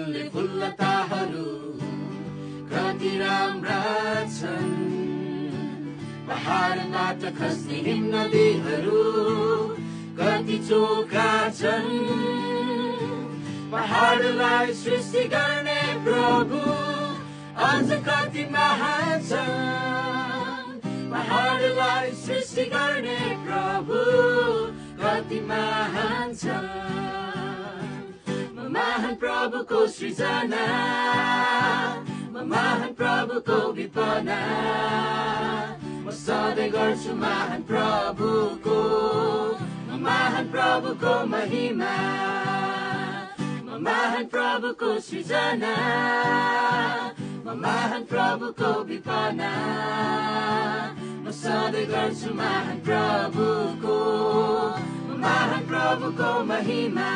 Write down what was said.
फुलले फुल्लताहरू कति राम्रा छन्। पहाडबाट खस्ने हिम नदीहरू कति चोखा छन्। पहाडलाई सृष्टि गर्ने प्रभु अझ कति महान छन्। पहाडलाई सृष्टि गर्ने प्रभु कति महान छन्। म महान प्रभुको सृजना, म महान प्रभुको विपना, म सधैँ गर्छु महान प्रभुको, म महान प्रभुको महिमा। म महान प्रभुको सृजना, म महान प्रभुको विपना, म सधैँ गर्छु महान प्रभुको, म महान प्रभुको महिमा।